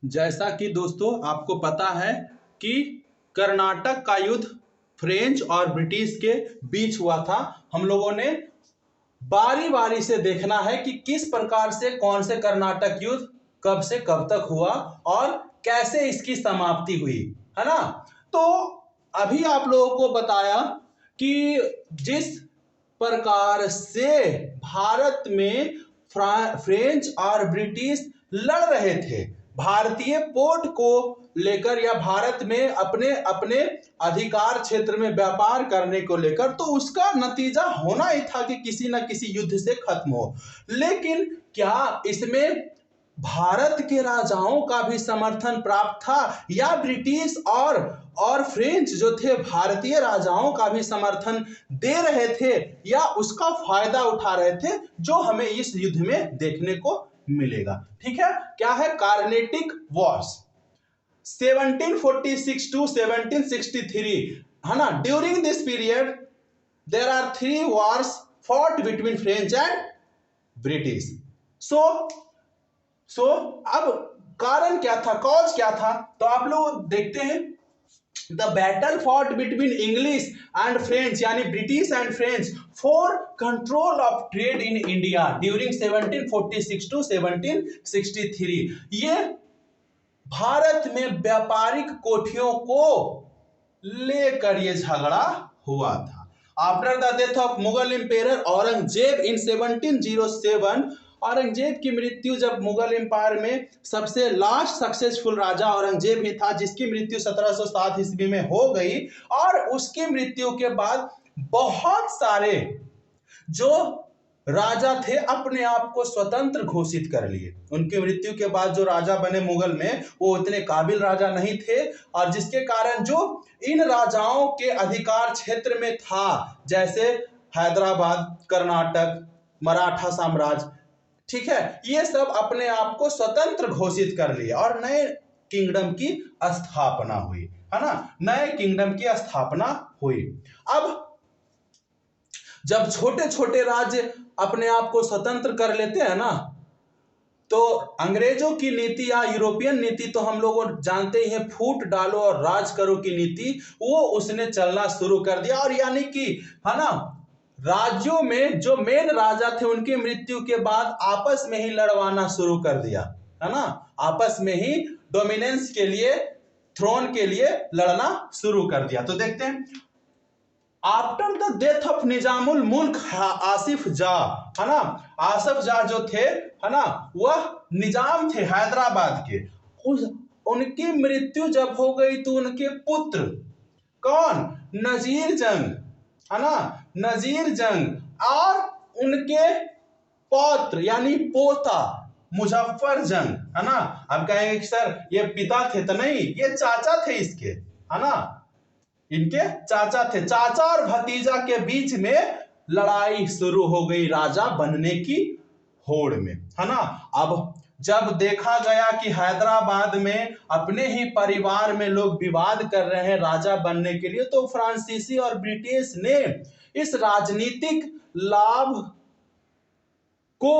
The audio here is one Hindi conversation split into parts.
जैसा कि दोस्तों आपको पता है कि कर्नाटक का युद्ध फ्रेंच और ब्रिटिश के बीच हुआ था। हम लोगों ने बारी बारी से देखना है कि किस प्रकार से कौन से कर्नाटक युद्ध कब से कब तक हुआ और कैसे इसकी समाप्ति हुई, है ना। तो अभी आप लोगों को बताया कि जिस प्रकार से भारत में फ्रेंच और ब्रिटिश लड़ रहे थे भारतीय पोर्ट को लेकर या भारत में अपने अपने अधिकार क्षेत्र में व्यापार करने को लेकर, तो उसका नतीजा होना ही था कि किसी न किसी युद्ध से खत्म हो। लेकिन क्या इसमें भारत के राजाओं का भी समर्थन प्राप्त था या ब्रिटिश और फ्रेंच जो थे भारतीय राजाओं का भी समर्थन दे रहे थे या उसका फायदा उठा रहे थे, जो हमें इस युद्ध में देखने को मिलेगा। ठीक है, क्या है कार्नेटिक वॉर्स 1746 to 1763, है ना। During this period there are 3 wars fought between French and British. So अब कारण क्या था, कॉज क्या था, तो आप लोग देखते हैं the battle fought between English and French यानी British and French for control of trade in India during 1746 to 1763। ये भारत में व्यापारिक कोठियों को लेकर ये झगड़ा हुआ था। After the death of Mughal empire Aurangzeb in 1707, Aurangzeb की मृत्यु जब मुगल एम्पायर में सबसे लास्ट सक्सेसफुल राजा औरंगजेब ही था, जिसकी मृत्यु 1707 ईस्वी में हो गई। और उसकी मृत्यु के बाद बहुत सारे जो राजा थे अपने आप को स्वतंत्र घोषित कर लिए। उनकी मृत्यु के बाद जो राजा बने मुगल में वो इतने काबिल राजा नहीं थे, और जिसके कारण जो इन राजाओं के अधिकार क्षेत्र में था, जैसे हैदराबाद, कर्नाटक, मराठा साम्राज्य, ठीक है, ये सब अपने आप को स्वतंत्र घोषित कर लिए और नए किंगडम की स्थापना हुई, है ना। नए किंगडम की स्थापना हुई। अब जब छोटे छोटे राज्य अपने आप को स्वतंत्र कर लेते हैं ना, तो अंग्रेजों की नीति या यूरोपियन नीति तो हम लोग जानते ही हैं, फूट डालो और राज करो की नीति, वो उसने चलना शुरू कर दिया। और यानी कि, है ना, राज्यों में जो मेन राजा थे उनकी मृत्यु के बाद आपस में ही लड़वाना शुरू कर दिया, है ना। आपस में ही डोमिनेंस के लिए, थ्रोन के लिए लड़ना शुरू कर दिया। तो देखते हैं, after the death of Nizamul मुल्क आसिफ जा, है ना, आसिफ जा जो थे, है ना, वह निजाम थे हैदराबाद के। उनकी मृत्यु जब हो गई तो उनके पुत्र कौन, नजीर जंग, है ना, नजीर जंग, और उनके पौत्र यानी पोता मुजफ्फर जंग, है ना। अब कहेंगे कि सर ये पिता थे, तो नहीं, ये चाचा थे इसके, है ना, इनके चाचा थे। चाचा और भतीजा के बीच में लड़ाई शुरू हो गई राजा बनने की होड़ में, है ना। अब जब देखा गया कि हैदराबाद में अपने ही परिवार में लोग विवाद कर रहे हैं राजा बनने के लिए, तो फ्रांसीसी और ब्रिटिश ने इस राजनीतिक लाभ को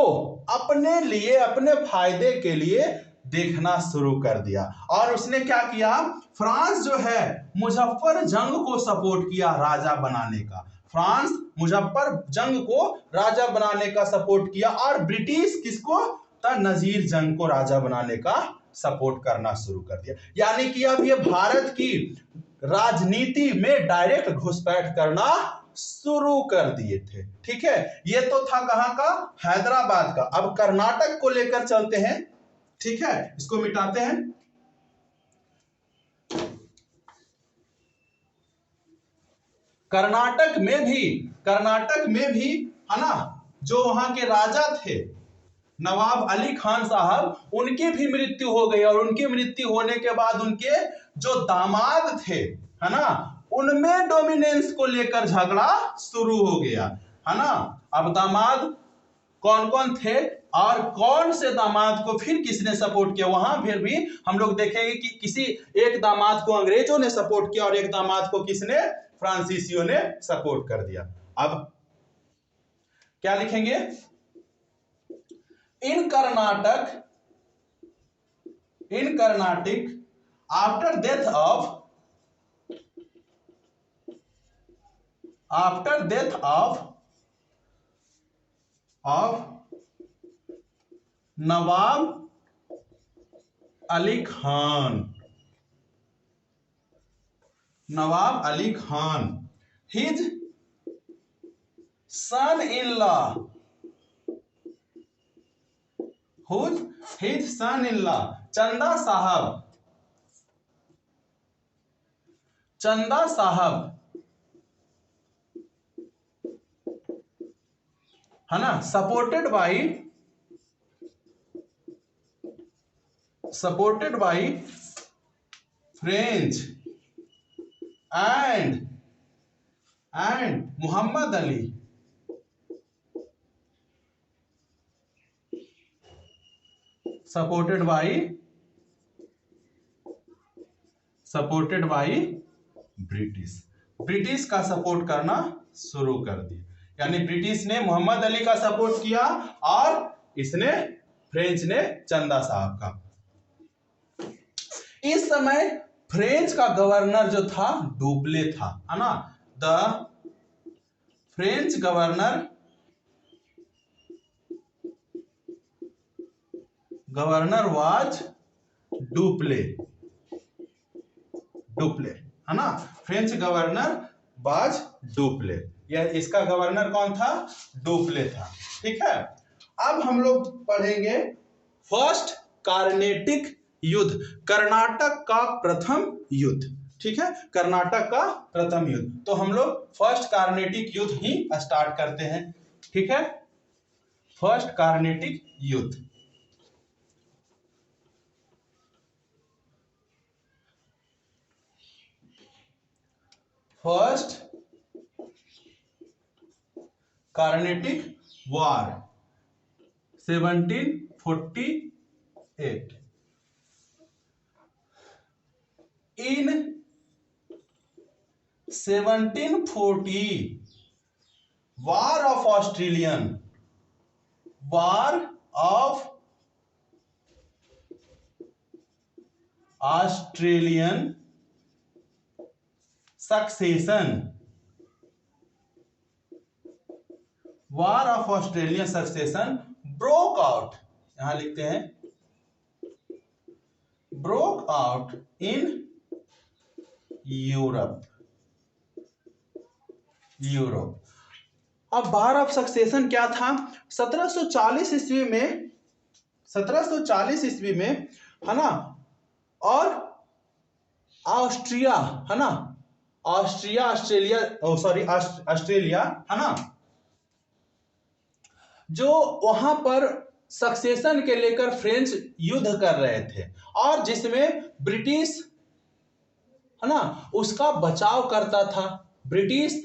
अपने लिए, अपने फायदे के लिए देखना शुरू कर दिया। और उसने क्या किया, फ्रांस जो है मुजफ्फर जंग को सपोर्ट किया राजा बनाने का। फ्रांस मुजफ्फर जंग को राजा बनाने का सपोर्ट किया, और ब्रिटिश किसको, नजीर जंग को राजा बनाने का सपोर्ट करना शुरू कर दिया। यानी कि अब ये भारत की राजनीति में डायरेक्ट घुसपैठ करना शुरू कर दिए थे। ठीक है, ये तो था कहां का, हैदराबाद का। अब कर्नाटक को लेकर चलते हैं, ठीक है, इसको मिटाते हैं। कर्नाटक में भी, है ना, जो वहां के राजा थे नवाब अली खान साहब, उनकी भी मृत्यु हो गई। और उनकी मृत्यु होने के बाद उनके जो दामाद थे, है ना, उनमें डोमिनेंस को लेकर झगड़ा शुरू हो गया, है ना। अब दामाद कौन कौन थे और कौन से दामाद को फिर किसने सपोर्ट किया, वहां फिर भी हम लोग देखेंगे कि किसी एक दामाद को अंग्रेजों ने सपोर्ट किया और एक दामाद को किसने, फ्रांसीसियों ने सपोर्ट कर दिया। अब क्या लिखेंगे, इन in Carnatic after death of Nawab Ali Khan. Nawab Ali Khan, his son-in-law, his son-in-law चंदा साहब है ना, supported by French and Mohammad Ali, supported by British का सपोर्ट करना शुरू कर दिया. यानी ब्रिटिश ने मोहम्मद अली का सपोर्ट किया और फ्रेंच ने चंदा साहब का. इस समय फ्रेंच का गवर्नर जो था डुप्ले था, है ना. The French governor was Dupleix, है ना. French governor was Dupleix. यह इसका गवर्नर कौन था? डुप्ले था. ठीक है. अब हम लोग पढ़ेंगे फर्स्ट कार्नेटिक युद्ध, कर्नाटक का प्रथम युद्ध. ठीक है, कर्नाटक का प्रथम युद्ध. तो हम लोग फर्स्ट कार्नेटिक युद्ध ही स्टार्ट करते हैं. ठीक है, फर्स्ट कार्नेटिक युद्ध. First Carnatic war 1748. In 1740, War of Australian Succession. War of Australian Succession broke out. यहां लिखते हैं broke out in यूरोप. अब वार ऑफ सक्सेशन क्या था? 1740 ईस्वी में है ना, और ऑस्ट्रिया है ना, ऑस्ट्रेलिया है ना, जो वहां पर सक्सेशन के लेकर फ्रेंच युद्ध कर रहे थे और जिसमें ब्रिटिश है ना उसका बचाव करता था. ब्रिटिश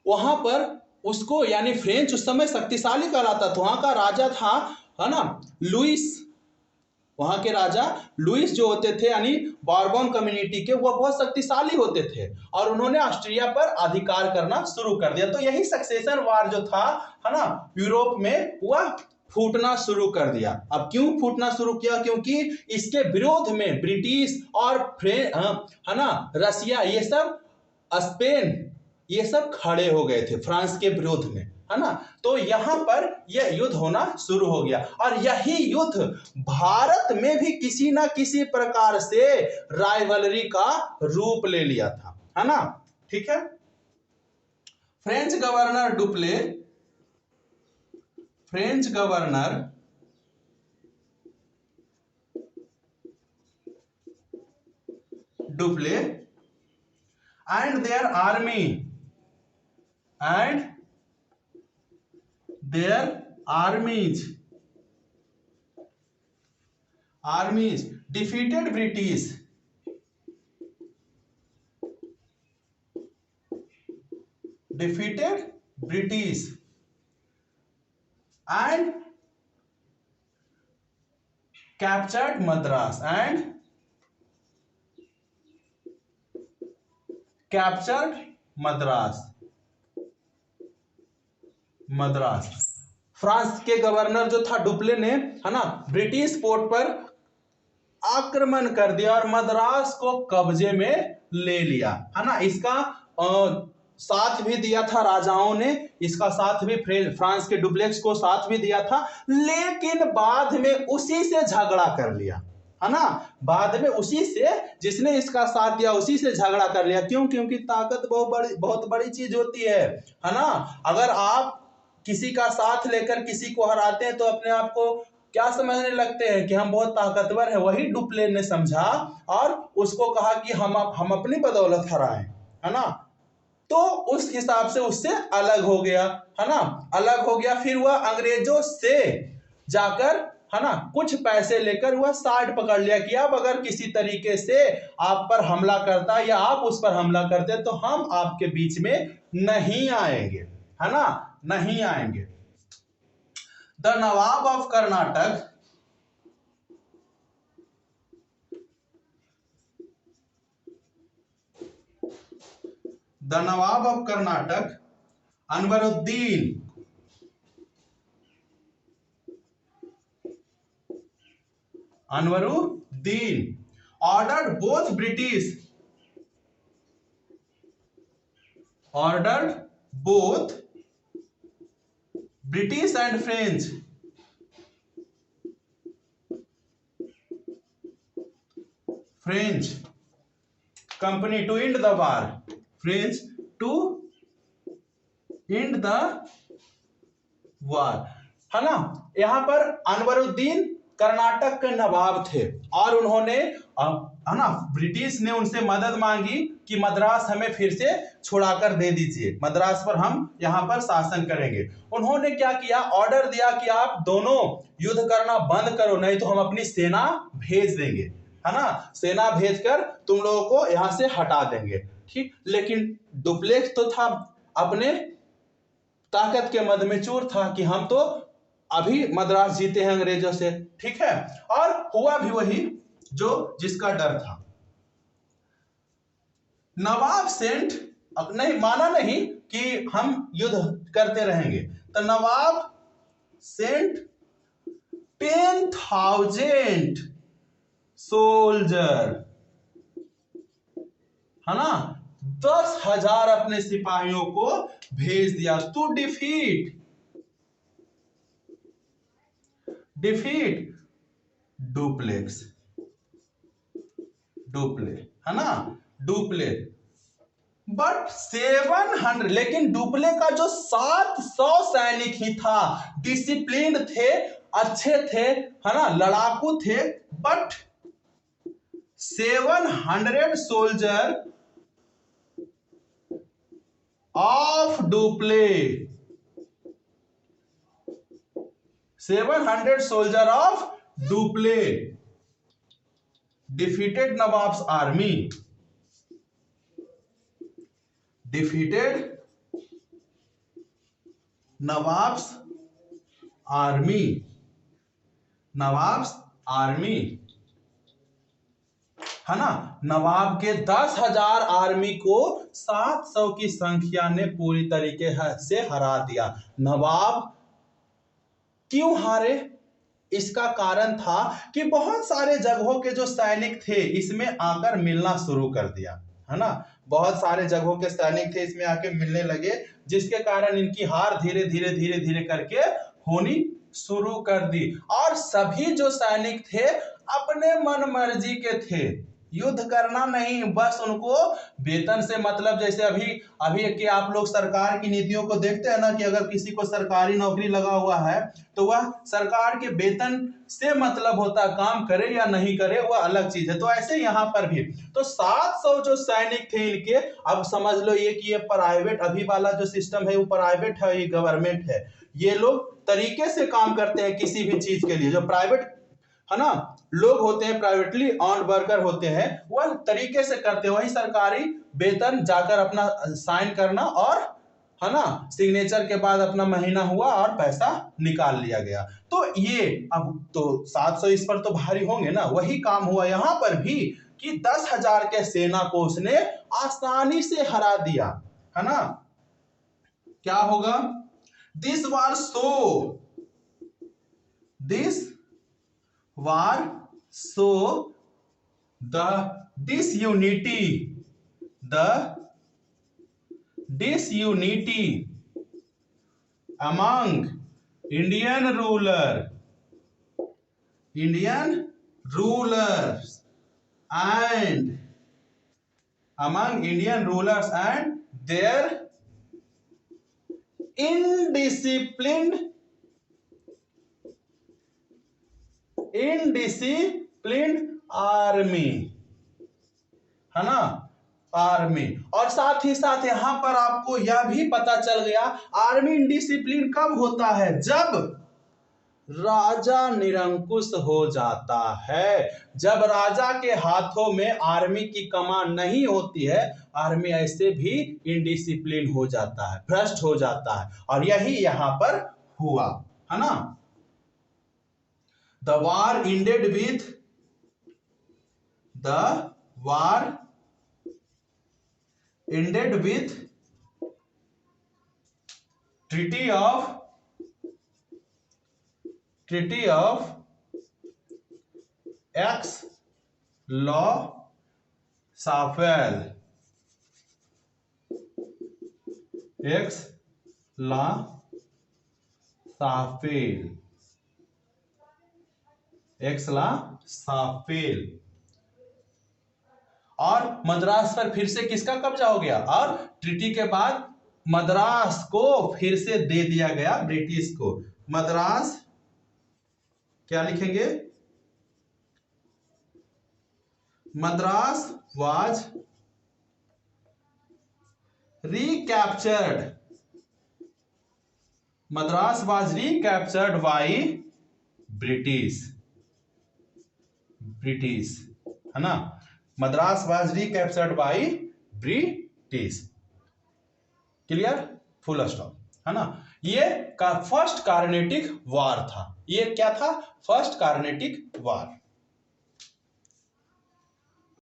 वहां पर उसको, यानी फ्रेंच उस समय शक्तिशाली कहलाता था. वहां का राजा था है ना लुइस. वहां के राजा लुइस जो होते थे, यानी बॉर्बन कम्युनिटी के, वो बहुत शक्तिशाली होते थे और उन्होंने ऑस्ट्रिया पर अधिकार करना शुरू कर दिया. तो यही सक्सेशन वार जो था है ना यूरोप में, वह फूटना शुरू कर दिया. अब क्यों फूटना शुरू किया? क्योंकि इसके विरोध में ब्रिटिश और है ना रसिया, ये सब स्पेन, ये सब खड़े हो गए थे फ्रांस के विरोध में, है ना. तो यहां पर यह युद्ध होना शुरू हो गया और यही युद्ध भारत में भी किसी ना किसी प्रकार से राइवलरी का रूप ले लिया था, है ना. ठीक है. French governor Dupleix and their armies defeated British and captured Madras Madras. France के गवर्नर जो था डुप्ले ने, है ना, ब्रिटिश पोर्ट पर आक्रमण कर दिया और मद्रास को कब्जे में ले लिया, है ना। इसका साथ भी दिया था राजाओं ने, इसका साथ भी फ्रांस के डुप्लेक्स को साथ भी दिया था, लेकिन बाद में उसी से झगड़ा कर लिया, है ना। बाद में उसी से, जिसने इसका साथ दिया उसी से झगड़ा कर लिया। क्यों? क्योंकि ताकत बहुत बड़ी चीज होती है ना। अगर आप किसी का साथ लेकर किसी को हराते हैं तो अपने आप को क्या समझने लगते हैं कि हम बहुत ताकतवर हैं। वही डुप्ले ने समझा और उसको कहा कि हम अपनी बदौलत हराएं, है ना। तो उस हिसाब से उससे अलग हो गया, है ना, अलग हो गया। फिर वह अंग्रेजों से जाकर, है ना, कुछ पैसे लेकर वह साइड पकड़ लिया कि अब अगर किसी तरीके से आप पर हमला करता या आप उस पर हमला करते तो हम आपके बीच में नहीं आएंगे, है ना, नहीं आएंगे। The Nawab of Karnataka Anwaruddin ordered both British and French company to end the war, French to end the war, है ना। यहां पर अनवरुद्दीन कर्नाटक के नवाब थे और उन्होंने, है ना, ब्रिटिश ने उनसे मदद मांगी कि मद्रास हमें फिर से छुड़ाकर दे दीजिए, मद्रास पर हम यहां पर शासन करेंगे। उन्होंने क्या किया? ऑर्डर दिया कि आप दोनों युद्ध करना बंद करो, नहीं तो हम अपनी सेना भेज देंगे, है ना, सेना भेजकर तुम लोगों को यहां से हटा देंगे। ठीक, लेकिन डुप्लेक्स तो था अपने ताकत के मद में चूर था कि हम तो अभी मद्रास जीते हैं अंग्रेजों से, ठीक है। और हुआ भी वही जो जिसका डर था। नवाब सेंट, नहीं माना नहीं कि हम युद्ध करते रहेंगे, तो नवाब सेंट 10,000 सोल्जर, है ना, 10,000 अपने सिपाहियों को भेज दिया टू डिफीट डुप्ले, है ना, डुप्ले। बट 700, लेकिन डुप्ले का जो 700 सैनिक ही था, डिसिप्लिन थे, अच्छे थे, है ना, लड़ाकू थे, but 700 soldier of Dupleix, 700 soldier of Dupleix defeated Nawab's army, defeated Nawab's army, Nawab's army, है ना। नवाब के 10,000 आर्मी को 700 की संख्या ने पूरी तरीके से हरा दिया। नवाब क्यों हारे? इसका कारण था कि बहुत सारे जगहों के जो सैनिक थे इसमें आकर मिलना शुरू कर दिया, है ना, बहुत सारे जगहों के सैनिक थे इसमें आके मिलने लगे, जिसके कारण इनकी हार धीरे धीरे धीरे धीरे करके होनी शुरू कर दी। और सभी जो सैनिक थे अपने मन मर्जी के थे, युद्ध करना नहीं, बस उनको वेतन से मतलब, जैसे अभी कि आप लोग सरकार की नीतियों को देखते हैं ना कि अगर किसी को सरकारी नौकरी लगा हुआ है तो वह सरकार के वेतन से मतलब होता है, काम करे या नहीं करे वह अलग चीज है। तो ऐसे यहाँ पर भी तो 700 जो सैनिक थे इनके, अब समझ लो ये कि ये प्राइवेट, अभी वाला जो सिस्टम है वो प्राइवेट है, ये गवर्नमेंट है, ये लोग तरीके से काम करते हैं किसी भी चीज के लिए। जो प्राइवेट, है ना, लोग होते हैं, प्राइवेटली ऑन वर्कर होते हैं, वह तरीके से करते हैं, वही सरकारी वेतन जाकर अपना साइन करना और, है ना, सिग्नेचर के बाद अपना महीना हुआ और पैसा निकाल लिया गया। तो ये अब तो 700 इस पर तो भारी होंगे ना, वही काम हुआ यहां पर भी कि 10,000 के सेना को उसने आसानी से हरा दिया, है ना। क्या होगा? This war so the disunity among Indian rulers and their indisciplined army, है ना, आर्मी। और साथ ही साथ यहां पर आपको यह भी पता चल गया आर्मी इंडिसिप्लिन कब होता है, जब राजा निरंकुश हो जाता है। जब राजा के हाथों में आर्मी की कमान नहीं होती है, आर्मी ऐसे भी इंडिसिप्लिन हो जाता है, भ्रष्ट हो जाता है। और यही यहां पर हुआ, है ना। The war ended with Treaty of Aix-la-Chapelle, और मद्रास पर फिर से किसका कब्जा हो गया, और ट्रीटी के बाद मद्रास को फिर से दे दिया गया ब्रिटिश को। मद्रास क्या लिखेंगे, Madras was recaptured by British, है ना। Madras was recaptured by British. Clear, full stop, है ना। ये का फर्स्ट कार्नेटिक वार था। ये क्या था, फर्स्ट कार्नेटिक वार।